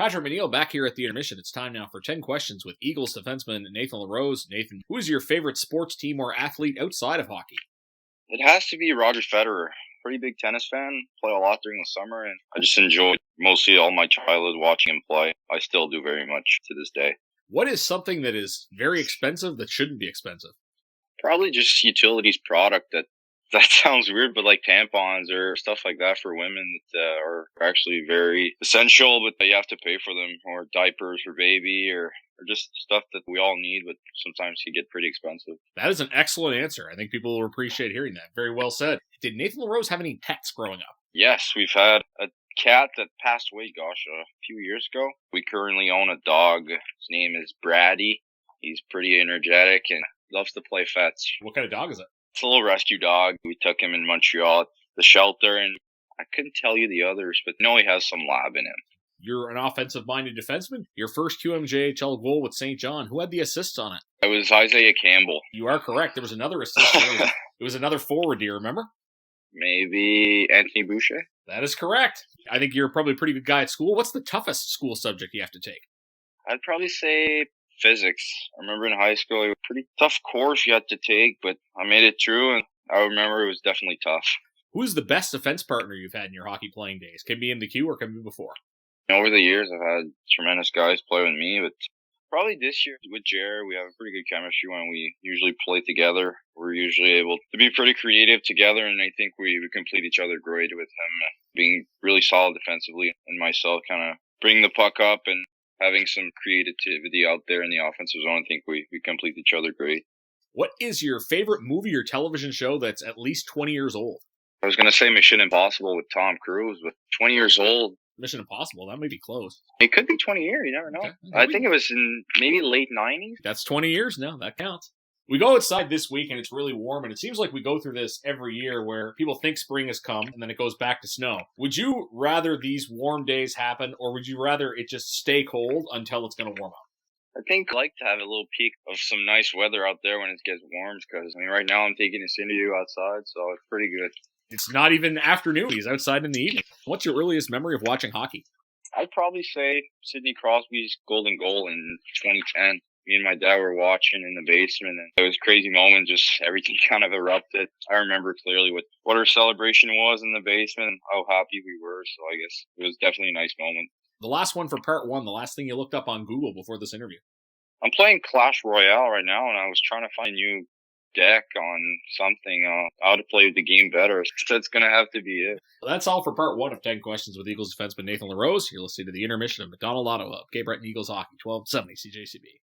Patrick McNeil back here at the intermission. It's time now for 10 questions with Eagles defenseman Nathan Larose. Nathan, who is your favorite sports team or athlete outside of hockey? It has to be Roger Federer. Pretty big tennis fan. Play a lot during the summer, and I just enjoyed mostly all my childhood watching him play. I still do very much to this day. What is something that is very expensive that shouldn't be expensive? Probably just utilities product that sounds weird, but like tampons or stuff like that for women that are actually very essential, but you have to pay for them, or diapers for baby, or just stuff that we all need, but sometimes can get pretty expensive. That is an excellent answer. I think people will appreciate hearing that. Very well said. Did Nathan Larose have any pets growing up? Yes, we've had a cat that passed away, a few years ago. We currently own a dog. His name is Brady. He's pretty energetic and loves to play fetch. What kind of dog is it? It's a little rescue dog. We took him in Montreal, the shelter, and I couldn't tell you the others, but I know he has some lab in him. You're an offensive-minded defenseman. Your first QMJHL goal with St. John, who had the assists on it? It was Isaiah Campbell. You are correct. There was another assist. It was another forward, do you remember? Maybe Anthony Boucher? That is correct. I think you're probably a pretty good guy at school. What's the toughest school subject you have to take? I'd probably say physics. I remember in high school, it was a pretty tough course you had to take, but I made it through, and I remember it was definitely tough. Who's the best defense partner you've had in your hockey playing days? Can be in the queue or can be before? Over the years, I've had tremendous guys play with me, but probably this year with Jared, we have a pretty good chemistry when we usually play together. We're usually able to be pretty creative together, and I think we complete each other great with him being really solid defensively, and myself kind of bringing the puck up and having some creativity out there in the offensive zone. I think we complete each other great. What is your favorite movie or television show that's at least 20 years old? I was going to say Mission Impossible with Tom Cruise, but 20 years old. Mission Impossible, that may be close. It could be 20 years, you never know. Okay. I think it was in maybe late 90s. That's 20 years now, that counts. We go outside this week and it's really warm, and it seems like we go through this every year where people think spring has come and then it goes back to snow. Would you rather these warm days happen, or would you rather it just stay cold until it's going to warm up? I think I'd like to have a little peak of some nice weather out there when it gets warm, because right now I'm taking this interview outside, so it's pretty good. It's not even afternoon. He's outside in the evening. What's your earliest memory of watching hockey? I'd probably say Sidney Crosby's golden goal in 2010. Me and my dad were watching in the basement, and it was a crazy moment. Just everything kind of erupted. I remember clearly what our celebration was in the basement and how happy we were. So I guess it was definitely a nice moment. The last one for part one, the last thing you looked up on Google before this interview. I'm playing Clash Royale right now, and I was trying to find a new deck on something, how to play the game better. So that's going to have to be it. Well, that's all for part one of 10 questions with Eagles defenseman Nathan Larose. You're listening to the intermission of McDonald Auto Hub, Cape Breton Eagles Hockey, 1270 CJCB.